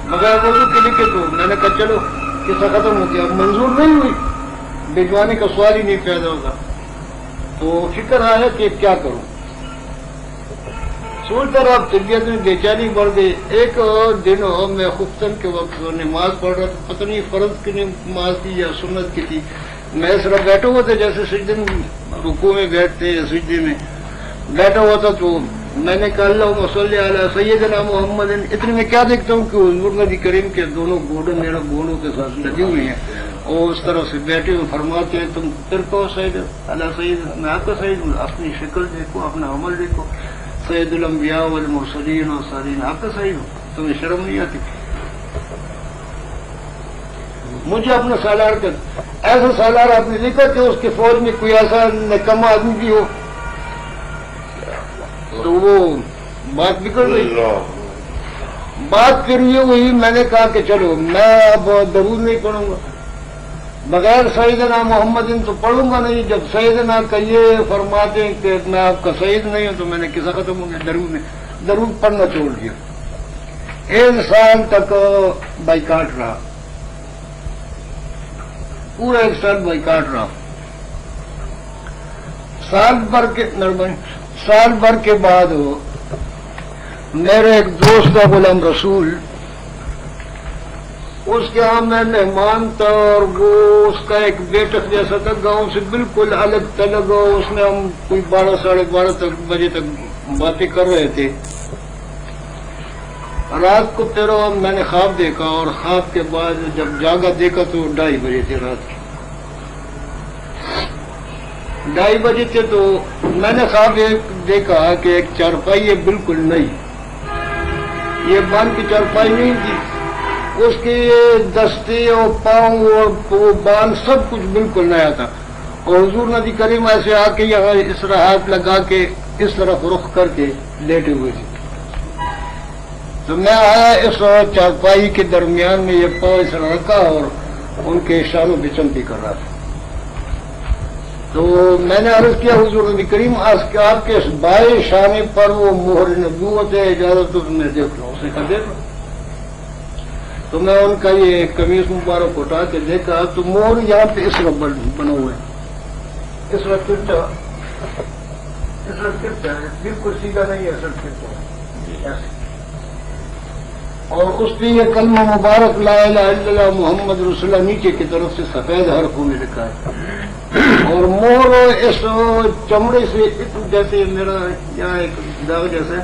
بغیر وضو کے لکھے۔ تو میں نے کہا چلو قصہ ختم ہو گیا، منظور نہیں ہوئی، بھجوانے کا سوال ہی نہیں پیدا ہوتا، تو فکر آیا کہ کیا کروں، سوچتا رہا، طبیعت میں بے چینی بڑھ گئی۔ ایک دن میں خفتن کے وقت نماز پڑھ رہا تھا، پتہ نہیں فرض کی نماز تھی یا سنت کی تھی، میں اس طرح بیٹھا ہوا تھا جیسے سجدے میں رکوع میں بیٹھتے ہیں یا سجدے میں بیٹھا ہوا تھا، تو میں نے کہا اللہم صلی علی سیدنا محمد، اتنے میں کیا دیکھتا ہوں کہ حضور نبی کریم کے دونوں گھوڑے میرا گھوڑوں کے ساتھ لگے ہوئے ہیں اور اس طرح سے بیٹھے ہوئے، فرماتے ہیں تم پھر کہو سید علی سید، میں آپ کا سید ہوں، اپنی شکل دیکھو، اپنا عمل دیکھو، سید الانبیاء والمرسلین والصالحین، آپ کا صحیح ہو، تمہیں شرم نہیں آتی؟ مجھے اپنا سالار کا ایسا سالار آپ نے لکھا کہ اس کے فوج میں کوئی ایسا نکما آدمی بھی ہو، تو وہ بات بگڑ گئی، بات پھر یہ ہوئی، میں نے کہا کہ چلو میں اب درود نہیں پڑھوں گا، بغیر سیدنا محمد تو پڑھوں گا نہیں، جب سیدنا کا یہ فرماتے ہیں کہ میں آپ کا سید نہیں ہوں، تو میں نے قصہ ختم ہو گیا، درود پڑھنا چھوڑ دیا۔ 1 سال تک بائیکاٹ رہا، پورا 1 سال بائیکاٹ رہا۔ سال بھر کے بعد میرے ایک دوست تھا غلام رسول، اس کے ہاں میں مہمان تھا، اور وہ اس کا ایک بیٹک جیسا تھا، گاؤں سے بالکل الگ تلگ، اس میں ہم کوئی 12 ساڑھے 12 بجے تک باتیں کر رہے تھے۔ رات کو پھر میں نے خواب دیکھا، اور خواب کے بعد جب جاگا دیکھا تو 2:30 بجے تھے رات کے 2:30 بجے تھے۔ تو میں نے خواب دیکھا کہ ایک چارپائی ہے بالکل نئی، یہ باندھ کی چارپائی نہیں تھی، اس کی دستے اور پاؤں اور وہ باندھ سب کچھ بالکل نیا تھا، اور حضور نبی کریم ایسے آ کے یہاں اس طرح ہاتھ لگا کے اس طرف رخ کر کے لیٹے ہوئے تھے۔ تو میں آیا اس چارپائی کے درمیان میں، یہ پاؤں اس طرح رکھا اور ان کے شانوں پہ چمٹی کر رہا تھا۔ تو میں نے عرض کیا حضور نبی کریم آپ کے اس بائیں شانے پر وہ مہر نبوت ہے، اجازت تو میں دیکھ لوں۔ اس نے کہا دیکھ لو۔ تو میں ان کا یہ قمیص مبارک اٹھا کے دیکھا تو مہر یہاں پہ اس طرح بنا ہوا ہے، اس وقت ہے بالکل سیدھا نہیں ہے، ایسے، اور اس پہ یہ کلمہ مبارک لا الہ الا اللہ محمد رسول اللہ نیچے کی طرف سے سفید حرفوں میں لکھا ہے، اور مور اس چمڑے سے جیسے میرا یہاں ایک داغ جیسا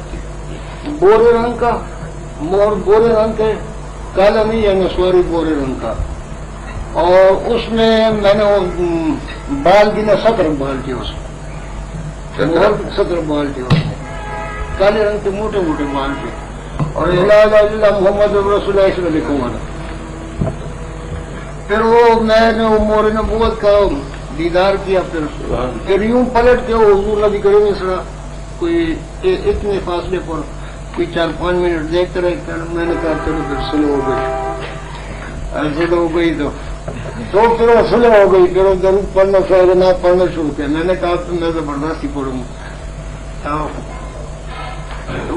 بورے رنگ کا، مور بورے رنگ ہے، کالا نہیں ہے، نسواری بورے رنگ کا، اور اس میں میں نے بال گنا 17 بال تھے، اس میں 17 بال تھے، اس میں کالے رنگ کے موٹے موٹے بال تھے، اور لا الہ الا اللہ محمد رسول اللہ سے لکھا ہوا تھا۔ پھر وہ میں نے مور نبوت کا دیدار کیا، پھر یوں پلٹ کے حضور نبی کریم اس طرح کوئی اتنے فاصلے پر کوئی 4-5 منٹ دیکھتے رہے۔ میں نے کہا چلو پھر سلو ہو گئی، سلو ہو گئی تو پھر وہ سلو ہو گئی، پھر وہ درود پڑھنا شاید نہ پڑھنا شروع کیا۔ میں نے کہا تو میں زبردستی پڑھوں گا۔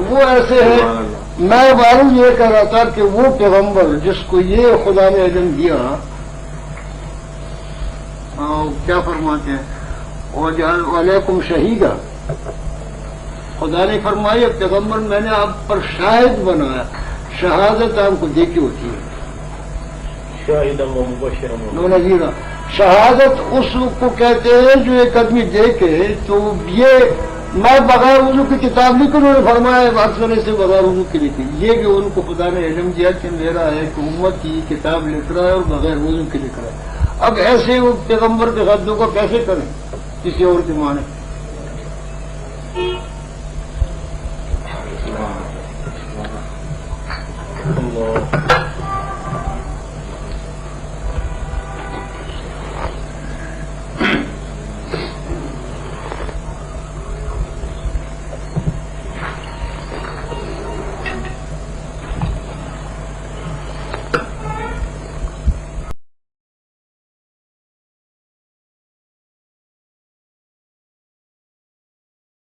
وہ ایسے ہے، میں معلوم یہ کہہ رہا تھا کہ وہ پیغمبر جس کو یہ خدا نے علم دیا، کیا فرماتے ہیں، وَجَعَلْ عَلَيْكُمْ شَهِيدًا، خدا نے فرمایا پیغمبر میں نے آپ پر شاہد بنایا، شہادت آپ کو دیکھی ہوتی ہے، نذیرا، شہادت اس کو کہتے ہیں جو ایک آدمی دیکھے۔ تو یہ میں بغیر وضو کی کتاب لکھ، انہوں نے فرمایا اکثر سے بغیر وضو کی لکھی، یہ کہ ان کو خدا نے علم دیا کہ میرا ایک امت کی کتاب لکھ رہا ہے اور بغیر وضو کی لکھ رہا ہے۔ اب ایسے وہ پیغمبر کے خدوں کو کیسے کریں کسی اور کی مانے؟